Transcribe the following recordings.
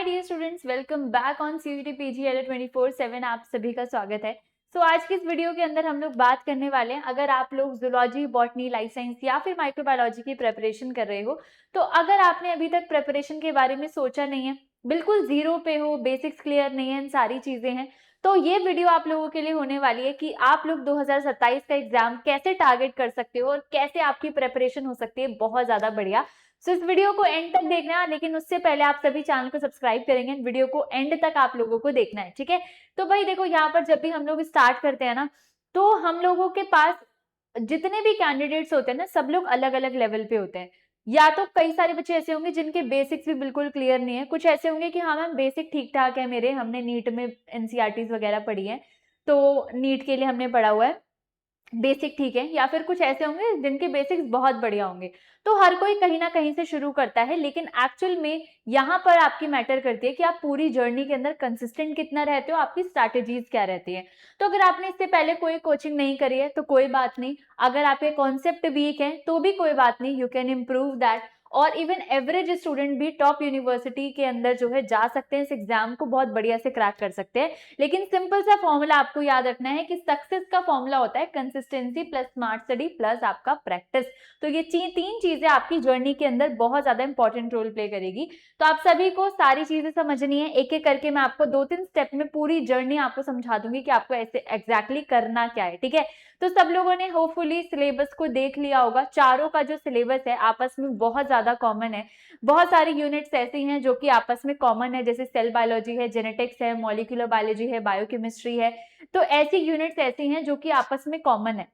Hi dear students, welcome back on CUET PGLA 24/7। आप सभी का स्वागत है। आज की इस वीडियो के अंदर हम लोग बात करने वाले हैं, अगर आप लोग जूलॉजी, बॉटनी, लाइफ साइंस या फिर माइक्रोबायोलॉजी की प्रिपरेशन कर रहे हो, तो अगर आपने अभी तक प्रिपरेशन के बारे में सोचा नहीं है, बिल्कुल जीरो पे हो, बेसिक्स क्लियर नहीं है, इन सारी चीजें हैं, तो ये वीडियो आप लोगों के लिए होने वाली है कि आप लोग 2027 का एग्जाम कैसे टारगेट कर सकते हो और कैसे आपकी प्रिपरेशन हो सकती है बहुत ज्यादा बढ़िया। इस वीडियो को एंड तक देखना है, लेकिन उससे पहले आप सभी चैनल को सब्सक्राइब करेंगे। वीडियो को एंड तक आप लोगों को देखना है, ठीक है। तो भाई देखो, यहाँ पर जब भी हम लोग स्टार्ट करते हैं ना, तो हम लोगों के पास जितने भी कैंडिडेट्स होते हैं ना, सब लोग अलग अलग लेवल पे होते हैं। या तो कई सारे बच्चे ऐसे होंगे जिनके बेसिक्स भी बिल्कुल क्लियर नहीं है, कुछ ऐसे होंगे कि हाँ मैम बेसिक ठीक ठाक है मेरे, हमने नीट में एनसीईआरटीज वगैरह पढ़ी है, तो नीट के लिए हमने पढ़ा हुआ है, बेसिक ठीक है। या फिर कुछ ऐसे होंगे जिनके बेसिक्स बहुत बढ़िया होंगे। तो हर कोई कहीं ना कहीं से शुरू करता है, लेकिन एक्चुअल में यहाँ पर आपकी मैटर करती है कि आप पूरी जर्नी के अंदर कंसिस्टेंट कितना रहते हो, आपकी स्ट्रैटेजीज क्या रहती है। तो अगर आपने इससे पहले कोई कोचिंग नहीं करी है तो कोई बात नहीं, अगर आपके कॉन्सेप्ट वीक है तो भी कोई बात नहीं, यू कैन इम्प्रूव दैट। और इवन एवरेज स्टूडेंट भी टॉप यूनिवर्सिटी के अंदर जो है जा सकते हैं, इस एग्जाम को बहुत बढ़िया से क्रैक कर सकते हैं। लेकिन सिंपल सा फॉर्मूला आपको याद रखना है कि सक्सेस का फॉर्मूला होता है consistency plus smart study plus आपका प्रैक्टिस। तो ये तीन चीजें आपकी जर्नी के अंदर बहुत ज्यादा इंपॉर्टेंट रोल प्ले करेगी। तो आप सभी को सारी चीजें समझनी है, एक एक करके मैं आपको 2-3 स्टेप में पूरी जर्नी आपको समझा दूंगी कि आपको ऐसे एग्जैक्टली करना क्या है, ठीक है। तो सब लोगों ने होपफुली सिलेबस को देख लिया होगा। चारों का जो सिलेबस है आपस में बहुत ज्यादा कॉमन है। बहुत सारी यूनिट्स ऐसी हैं जो कि आपस में कॉमन है, जैसे सेल बायोलॉजी है, जेनेटिक्स है, मॉलिक्यूलर बायोलॉजी है, बायोकेमिस्ट्री है। तो ऐसी यूनिट्स ऐसी हैं जो कि आपस में कॉमन है,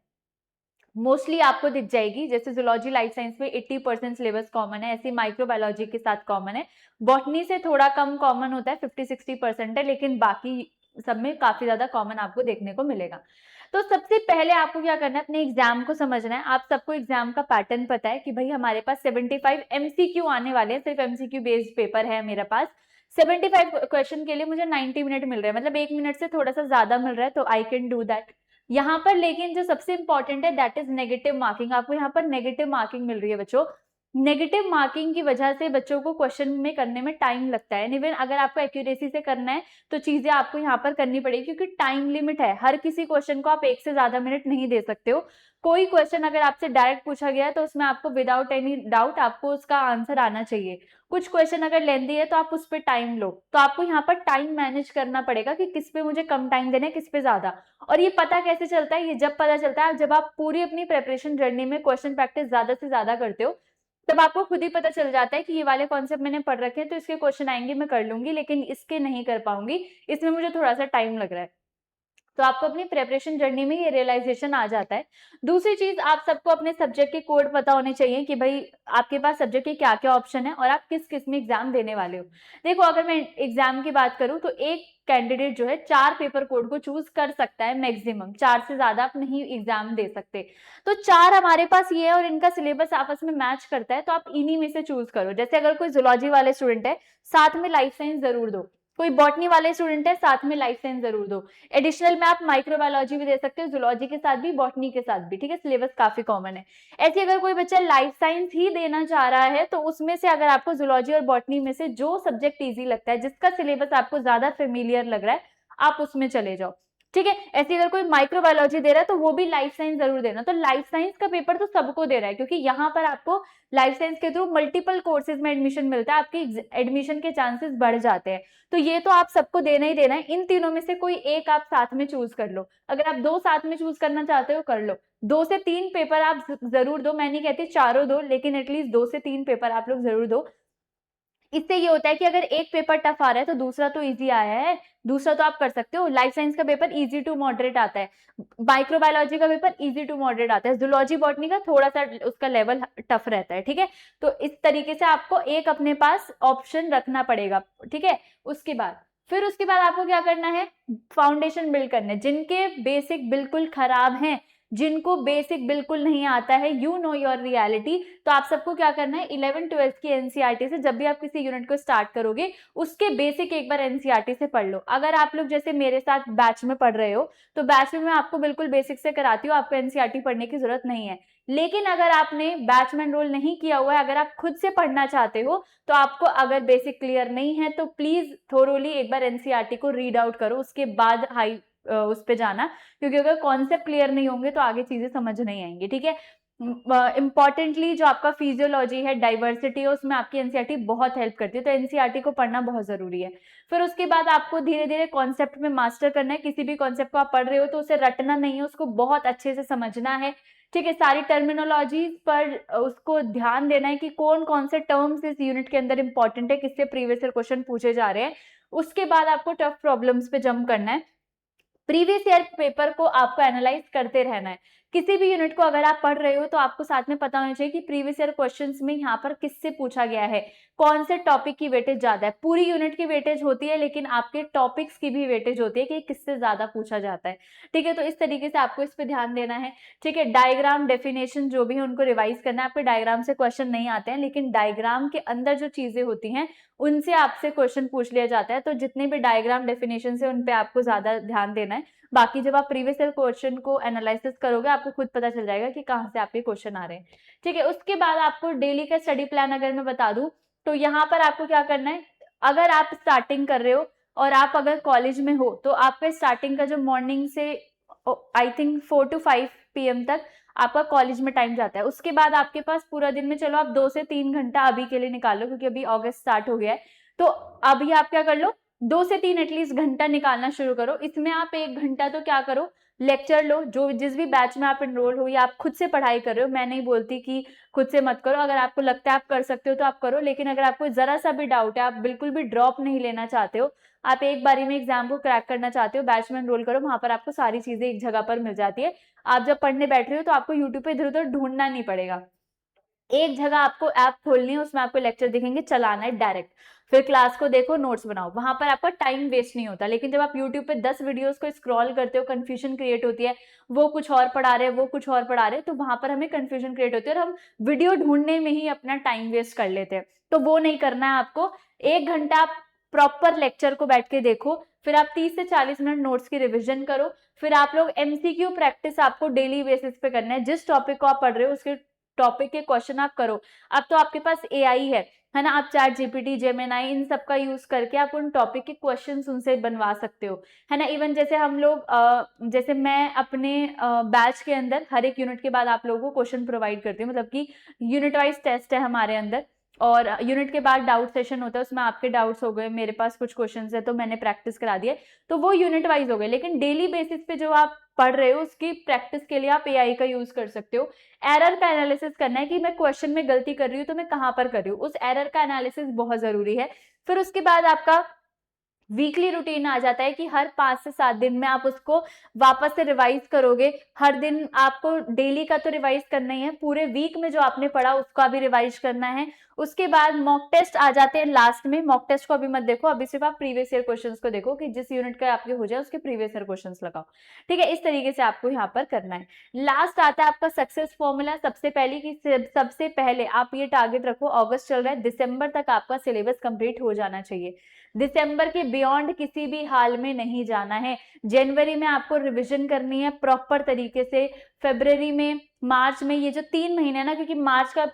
मोस्टली आपको दिख जाएगी। जैसे जूलॉजी, लाइफ साइंस में 80% सिलेबस कॉमन है, ऐसे माइक्रोबायोलॉजी के साथ कॉमन है। बॉटनी से थोड़ा कम कॉमन होता है, 50-60% है, लेकिन बाकी सब में काफी ज्यादा कॉमन आपको देखने को मिलेगा। तो सबसे पहले आपको क्या करना है, अपने एग्जाम को समझना है। आप सबको एग्जाम का पैटर्न पता है कि भाई हमारे पास 75 एमसीक्यू आने वाले हैं, सिर्फ एमसीक्यू बेस्ड पेपर है मेरे पास। 75 क्वेश्चन के लिए मुझे 90 मिनट मिल रहे हैं, मतलब 1 मिनट से थोड़ा सा ज्यादा मिल रहा है, तो आई कैन डू दैट। यहाँ पर लेकिन जो सबसे इंपॉर्टेंट है दैट इज नेगेटिव मार्किंग। आपको यहाँ पर नेगेटिव मार्किंग मिल रही है बच्चों। नेगेटिव मार्किंग की वजह से बच्चों को क्वेश्चन में करने में टाइम लगता है। इवन अगर आपको एक्यूरेसी से करना है तो चीजें आपको यहाँ पर करनी पड़ेगी, क्योंकि टाइम लिमिट है। हर किसी क्वेश्चन को आप 1 से ज्यादा मिनट नहीं दे सकते हो। कोई क्वेश्चन अगर आपसे डायरेक्ट पूछा गया है तो उसमें आपको विदाउट एनी डाउट आपको उसका आंसर आना चाहिए। कुछ क्वेश्चन अगर लेंदी है तो आप उस पर टाइम लो, तो आपको यहाँ पर टाइम मैनेज करना पड़ेगा कि किस पे मुझे कम टाइम देना है, किस पे ज्यादा। और ये पता कैसे चलता है, ये जब पता चलता है जब आप पूरी अपनी प्रिपरेशन जर्नी में क्वेश्चन प्रैक्टिस ज्यादा से ज्यादा करते हो, तब आपको खुद ही पता चल जाता है कि ये वाले कॉन्सेप्ट मैंने पढ़ रखे हैं तो इसके क्वेश्चन आएंगे मैं कर लूंगी, लेकिन इसके नहीं कर पाऊंगी, इसमें मुझे थोड़ा सा टाइम लग रहा है। तो आपको अपनी प्रिपरेशन जर्नी में ये रियलाइजेशन आ जाता है। दूसरी चीज, आप सबको अपने सब्जेक्ट के कोड पता होने चाहिए कि भाई आपके पास सब्जेक्ट के क्या क्या ऑप्शन है और आप किस किस में एग्जाम देने वाले हो। देखो, अगर मैं एग्जाम की बात करूं तो एक कैंडिडेट जो है 4 पेपर कोड को चूज कर सकता है, मैक्सिमम 4 से ज्यादा आप नहीं एग्जाम दे सकते। तो 4 हमारे पास ये है और इनका सिलेबस आपस में मैच करता है, तो आप इन्हीं में से चूज करो। जैसे अगर कोई जूलॉजी वाले स्टूडेंट है, साथ में लाइफ साइंस जरूर दो। कोई बॉटनी वाले स्टूडेंट है, साथ में लाइफ साइंस जरूर दो। एडिशनल में आप माइक्रोबायोलॉजी भी दे सकते हो, जूलॉजी के साथ भी, बॉटनी के साथ भी, ठीक है। सिलेबस काफी कॉमन है। ऐसे अगर कोई बच्चा लाइफ साइंस ही देना चाह रहा है तो उसमें से अगर आपको जूलॉजी और बॉटनी में से जो सब्जेक्ट इजी लगता है, जिसका सिलेबस आपको ज्यादा फेमिलियर लग रहा है, आप उसमें चले जाओ, ठीक है। ऐसे अगर कोई माइक्रोबायोलॉजी दे रहा है तो वो भी लाइफ साइंस जरूर देना। तो लाइफ साइंस का पेपर तो सबको दे रहा है, क्योंकि यहाँ पर आपको लाइफ साइंस के थ्रू मल्टीपल कोर्सेज में एडमिशन मिलता है, आपकी एडमिशन के चांसेस बढ़ जाते हैं। तो ये तो आप सबको देना ही देना है। इन तीनों में से कोई एक आप साथ में चूज कर लो। अगर आप 2 साथ में चूज करना चाहते हो कर लो। 2 से 3 पेपर आप जरूर दो, मैं नहीं कहती चारों दो, लेकिन एटलीस्ट 2 से 3 पेपर आप लोग जरूर दो। इससे ये होता है कि अगर एक पेपर टफ आ रहा है तो दूसरा तो इजी आया है, दूसरा तो आप कर सकते हो। लाइफ साइंस का पेपर इजी टू मॉडरेट आता है, माइक्रोबायोलॉजी का पेपर इजी टू मॉडरेट आता है, जूलॉजी बॉटनी का थोड़ा सा उसका लेवल टफ रहता है, ठीक है। तो इस तरीके से आपको एक अपने पास ऑप्शन रखना पड़ेगा, ठीक है। उसके बाद आपको क्या करना है, फाउंडेशन बिल्ड करना है। जिनके बेसिक बिल्कुल खराब हैं, जिनको बेसिक बिल्कुल नहीं आता है, यू नो योर रियलिटी, तो आप सबको क्या करना है 11th-12th की एनसीईआरटी से जब भी आप किसी यूनिट को स्टार्ट करोगे उसके बेसिक एक बार एनसीईआरटी से पढ़ लो। अगर आप लोग जैसे मेरे साथ बैच में पढ़ रहे हो तो बैच में मैं आपको बिल्कुल बेसिक से कराती हूँ, आपको एनसीईआरटी पढ़ने की जरूरत नहीं है। लेकिन अगर आपने बैच में एनरोल नहीं किया हुआ है, अगर आप खुद से पढ़ना चाहते हो तो आपको अगर बेसिक क्लियर नहीं है तो प्लीज थोरोली एक बार एनसीईआरटी को रीड आउट करो, उसके बाद हाई उस पे जाना, क्योंकि अगर कॉन्सेप्ट क्लियर नहीं होंगे तो आगे चीजें समझ नहीं आएंगी। ठीक है, इंपॉर्टेंटली जो आपका फिजियोलॉजी है, डाइवर्सिटी है, उसमें आपकी एनसीईआरटी बहुत हेल्प करती है, तो एनसीईआरटी को पढ़ना बहुत जरूरी है। फिर उसके बाद आपको धीरे धीरे कॉन्सेप्ट में मास्टर करना है। किसी भी कॉन्सेप्ट को आप पढ़ रहे हो तो उसे रटना नहीं है, उसको बहुत अच्छे से समझना है। ठीक है, सारी टर्मिनोलॉजी पर उसको ध्यान देना है कि कौन से टर्म्स इस यूनिट के अंदर इंपॉर्टेंट है, किससे प्रीवियस ईयर क्वेश्चन पूछे जा रहे हैं। उसके बाद आपको टफ प्रॉब्लम्स पे जंप करना है। प्रीवियस ईयर पेपर को आपको एनालाइज करते रहना है। किसी भी यूनिट को अगर आप पढ़ रहे हो तो आपको साथ में पता होना चाहिए कि प्रीवियस ईयर क्वेश्चंस में यहाँ पर किससे पूछा गया है, कौन से टॉपिक की वेटेज ज्यादा है। पूरी यूनिट की वेटेज होती है लेकिन आपके टॉपिक्स की भी वेटेज होती है कि किससे ज्यादा पूछा जाता है। ठीक है, तो इस तरीके से आपको इस पे ध्यान देना है। ठीक है, डायग्राम डेफिनेशन जो भी है उनको रिवाइज करना है। आपके डायग्राम से क्वेश्चन नहीं आते हैं लेकिन डायग्राम के अंदर जो चीजें होती हैं उनसे आपसे क्वेश्चन पूछ लिया जाता है, तो जितने भी डायग्राम डेफिनेशन है उन पे आपको ज्यादा ध्यान देना है। बाकी जब आप प्रीवियस ईयर क्वेश्चन को एनालिसिस करोगे आपको खुद पता चल जाएगा कि कहाँ से आपके क्वेश्चन आ रहे हैं। ठीक है, उसके बाद आपको डेली का स्टडी प्लान अगर मैं बता दूं तो यहाँ पर आपको क्या करना है, अगर आप स्टार्टिंग कर रहे हो और आप अगर कॉलेज में हो तो आपका स्टार्टिंग का जो मॉर्निंग से आई थिंक 4 to 5 PM तक आपका कॉलेज में टाइम जाता है। उसके बाद आपके पास पूरा दिन में चलो आप 2 से 3 घंटा अभी के लिए निकाल लो, क्योंकि अभी अगस्त स्टार्ट हो गया है, तो अभी आप क्या कर लो 2 से 3 एटलीस्ट घंटा निकालना शुरू करो। इसमें आप 1 घंटा तो क्या करो, लेक्चर लो, जो जिस भी बैच में आप एनरोल हो या आप खुद से पढ़ाई कर रहे हो। मैं नहीं बोलती कि खुद से मत करो, अगर आपको लगता है आप कर सकते हो तो आप करो, लेकिन अगर आपको जरा सा भी डाउट है, आप बिल्कुल भी ड्रॉप नहीं लेना चाहते हो, आप एक बारी में एग्जाम को क्रैक करना चाहते हो, बैच में एनरोल करो, वहां पर आपको सारी चीजें एक जगह पर मिल जाती है। आप जब पढ़ने बैठ रहे हो तो आपको यूट्यूब पे इधर उधर ढूंढना नहीं पड़ेगा, एक जगह आपको ऐप खोलनी है, उसमें आपको लेक्चर दिखेंगे, चलाना है डायरेक्ट, फिर क्लास को देखो, नोट्स बनाओ, वहां पर आपका टाइम वेस्ट नहीं होता। लेकिन जब आप यूट्यूब पे 10 वीडियोस को स्क्रॉल करते हो, कंफ्यूजन क्रिएट होती है, वो कुछ और पढ़ा रहे हैं, वो कुछ और पढ़ा रहे हैं, तो वहां पर हमें कंफ्यूजन क्रिएट होती है और हम वीडियो ढूंढने में ही अपना टाइम वेस्ट कर लेते हैं। तो वो नहीं करना है आपको। 1 घंटा आप प्रॉपर लेक्चर को बैठ के देखो, फिर आप 30 से 40 मिनट नोट्स की रिविजन करो, फिर आप लोग एमसीक्यू प्रैक्टिस आपको डेली बेसिस पे करना है। जिस टॉपिक को आप पढ़ रहे हो उसके टॉपिक के क्वेश्चन आप करो। अब तो आपके पास एआई है ना, आप चैट जीपीटी, जेमिनाई, इन सब का यूज करके आप उन टॉपिक के क्वेश्चन उनसे बनवा सकते हो, है ना। इवन जैसे हम लोग जैसे मैं अपने बैच के अंदर हर एक यूनिट के बाद आप लोगों को क्वेश्चन प्रोवाइड करती हूँ, मतलब कि यूनिट वाइज टेस्ट है हमारे अंदर, और यूनिट के बाद डाउट सेशन होता है, उसमें आपके डाउट्स हो गए, मेरे पास कुछ क्वेश्चंस है तो मैंने प्रैक्टिस करा दिए, तो वो यूनिट वाइज हो गए। लेकिन डेली बेसिस पे जो आप पढ़ रहे हो उसकी प्रैक्टिस के लिए आप एआई का यूज कर सकते हो। एरर का एनालिसिस करना है कि मैं क्वेश्चन में गलती कर रही हूँ तो मैं कहाँ पर कर रही हूँ, उस एरर का एनालिसिस बहुत जरूरी है। फिर उसके बाद आपका वीकली रूटीन आ जाता है कि हर 5 से 7 दिन में आप उसको वापस से रिवाइज करोगे। हर दिन आपको डेली का तो रिवाइज करना ही है, पूरे वीक में जो आपने पढ़ा उसका भी रिवाइज करना है। उसके बाद मॉक टेस्ट आ जाते हैं लास्ट में। मॉक टेस्ट को अभी मत देखो, अभी सिर्फ आप प्रीवियस ईयर क्वेश्चंस को देखो कि जिस यूनिट का आपके हो जाए उसके प्रीवियस ईयर क्वेश्चंस लगाओ। ठीक है, इस तरीके से आपको यहाँ पर करना है। लास्ट आता है आपका सक्सेस फॉर्मूला। सबसे पहले आप ये टारगेट रखो, अगस्त चल रहा है, दिसंबर तक आपका सिलेबस कंप्लीट हो जाना चाहिए। दिसंबर के बियॉन्ड किसी भी हाल में नहीं जाना है। जनवरी में आपको रिवीजन करनी है प्रॉपर तरीके से, फरवरी में, मार्च में, ये जो 3 महीने है ना, क्योंकि मार्च का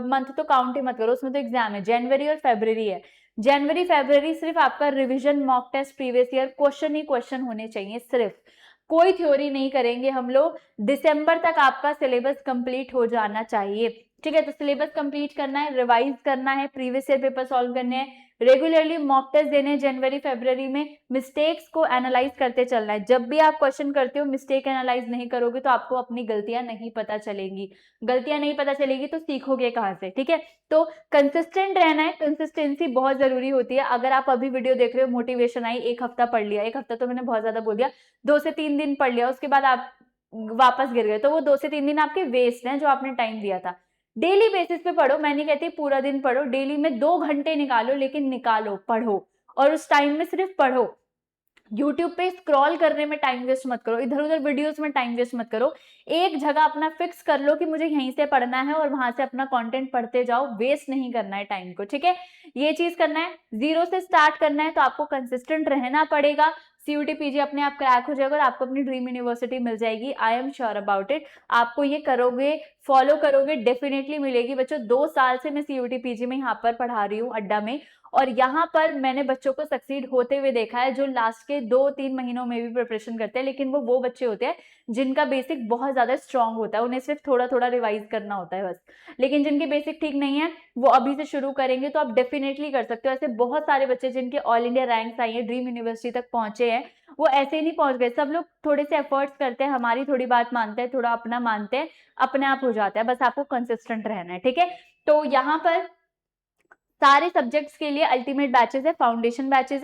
मंथ तो काउंट ही मत करो, उसमें तो एग्जाम है, जनवरी और फरवरी है। जनवरी फरवरी सिर्फ आपका revision, mock test, previous year question ही क्वेश्चन होने चाहिए, सिर्फ कोई थ्योरी नहीं करेंगे हम लोग। दिसंबर तक आपका सिलेबस कंप्लीट हो जाना चाहिए। ठीक है, तो सिलेबस कंप्लीट करना है, रिवाइज करना है, प्रीवियस ईयर पेपर सॉल्व करने हैं, रेगुलरली मॉक टेस्ट देने हैं जनवरी फरवरी में, मिस्टेक्स को एनालाइज करते चलना है। जब भी आप क्वेश्चन करते हो मिस्टेक एनालाइज नहीं करोगे तो आपको अपनी गलतियां नहीं पता चलेंगी, गलतियां नहीं पता चलेगी तो सीखोगे कहाँ से। ठीक है, तो कंसिस्टेंट रहना है, कंसिस्टेंसी बहुत जरूरी होती है। अगर आप अभी वीडियो देख रहे हो, मोटिवेशन आई, 1 हफ्ता पढ़ लिया, 1 हफ्ता तो मैंने बहुत ज्यादा बोल दिया, 2 से 3 दिन पढ़ लिया, उसके बाद आप वापस गिर गए, तो वो 2 से 3 दिन आपके वेस्ट हैं जो आपने टाइम दिया था। डेली बेसिस पे पढ़ो, मैं नहीं कहती पूरा दिन पढ़ो, डेली में 2 घंटे निकालो, लेकिन निकालो, पढ़ो, और उस टाइम में सिर्फ पढ़ो। यूट्यूब पे स्क्रॉल करने में टाइम वेस्ट मत करो, इधर उधर वीडियोस में टाइम वेस्ट मत करो। एक जगह अपना फिक्स कर लो कि मुझे यहीं से पढ़ना है और वहां से अपना कंटेंट पढ़ते जाओ, वेस्ट नहीं करना है टाइम को, ठीक है। ये चीज करना है, जीरो से स्टार्ट करना है, तो आपको कंसिस्टेंट रहना पड़ेगा। सीयूटी पीजी अपने आप क्रैक हो जाएगा और आपको अपनी ड्रीम यूनिवर्सिटी मिल जाएगी, I am sure about it. आपको ये करोगे, फॉलो करोगे, डेफिनेटली मिलेगी। बच्चों 2 साल से मैं सीयूटी पीजी में यहाँ पर पढ़ा रही हूँ अड्डा में, और यहाँ पर मैंने बच्चों को सक्सीड होते हुए देखा है, जो लास्ट के 2-3 महीनों में भी प्रिपरेशन करते हैं। लेकिन वो बच्चे होते हैं जिनका बेसिक बहुत ज्यादा स्ट्रांग होता है, उन्हें सिर्फ थोड़ा थोड़ा रिवाइज करना होता है बस। लेकिन जिनके बेसिक ठीक नहीं है, वो अभी से शुरू करेंगे तो आप डेफिनेटली कर सकते हो। ऐसे बहुत सारे बच्चे जिनके ऑल इंडिया रैंक्स आई है, ड्रीम यूनिवर्सिटी तक पहुंचे हैं, वो ऐसे ही नहीं पहुंच गए। सब लोग थोड़े से एफर्ट्स करते हैं, हमारी थोड़ी बात मानते हैं, थोड़ा अपना मानते हैं, अपने आप हो जाता है। बस आपको कंसिस्टेंट रहना है, ठीक है। तो यहाँ पर सारे सब्जेक्ट्स के लिए अल्टीमेट बैचेस है, फाउंडेशन बैचेस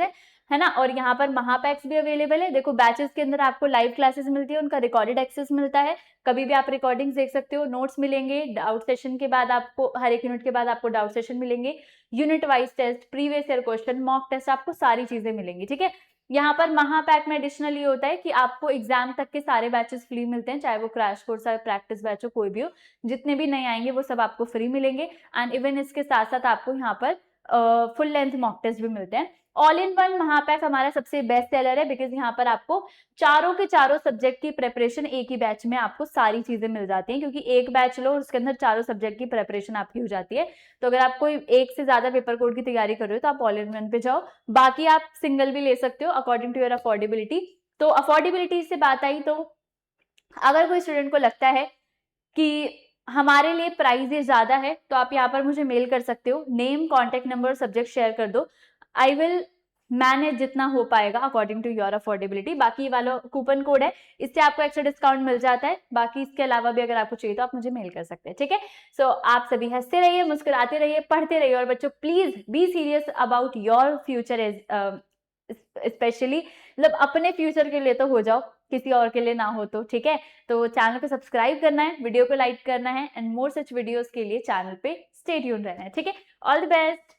है ना। और यहाँ पर महापैक्स भी अवेलेबल है। देखो बैचेस के अंदर आपको लाइव क्लासेस मिलती है, उनका रिकॉर्डेड एक्सेस मिलता है, कभी भी आप रिकॉर्डिंग्स देख सकते हो, नोट्स मिलेंगे, डाउट सेशन के बाद आपको हर एक यूनिट के बाद आपको डाउट सेशन मिलेंगे, unit wise test, previous year question, mock test, आपको सारी चीजें मिलेंगी, ठीक है। यहाँ पर महापैक में एडिशनल ये होता है कि आपको एग्जाम तक के सारे बैचेस फ्री मिलते हैं, चाहे वो क्रैश कोर्स है, प्रैक्टिस बैच हो, कोई भी हो, जितने भी नए आएंगे वो सब आपको फ्री मिलेंगे। एंड इवन इसके साथ साथ आपको यहाँ पर फुल लेंथ मॉक टेस्ट भी मिलते हैं। ऑल इन वन महापैक हमारा सबसे बेस्ट सेलर है, बिकॉज यहाँ पर आपको चारों के चारों सब्जेक्ट की प्रेपरेशन एक ही बैच में आपको सारी चीजें मिल जाती हैं, क्योंकि एक बैच लो उसके अंदर चारों सब्जेक्ट की प्रेपरेशन आपकी हो जाती है। तो अगर आप कोई एक से ज्यादा पेपर कोड की तैयारी कर रहे हो तो आप ऑल इन वन पे जाओ, बाकी आप सिंगल भी ले सकते हो अकॉर्डिंग टू योर अफोर्डेबिलिटी। तो अफोर्डेबिलिटी से बात आई, तो अगर कोई स्टूडेंट को लगता है कि हमारे लिए प्राइस ये ज्यादा है, तो आप यहाँ पर मुझे मेल कर सकते हो, name, contact number, subject share कर दो, आई विल मैनेज जितना हो पाएगा अकॉर्डिंग टू योर अफोर्डेबिलिटी। बाकी वाला कूपन कोड है, इससे आपको एक्स्ट्रा डिस्काउंट मिल जाता है। बाकी इसके अलावा भी अगर आपको चाहिए तो आप मुझे मेल कर सकते हैं, ठीक है। सो आप सभी हंसते रहिए, मुस्कुराते रहिए, पढ़ते रहिए, और बच्चों please be serious about your future, specially मतलब अपने फ्यूचर के लिए तो हो जाओ, किसी और के लिए ना हो तो, ठीक है। तो चैनल को सब्सक्राइब करना है, वीडियो को लाइक करना है, एंड मोर सच वीडियोस के लिए चैनल पे स्टे ट्यून रहना है, ठीक है। All the best.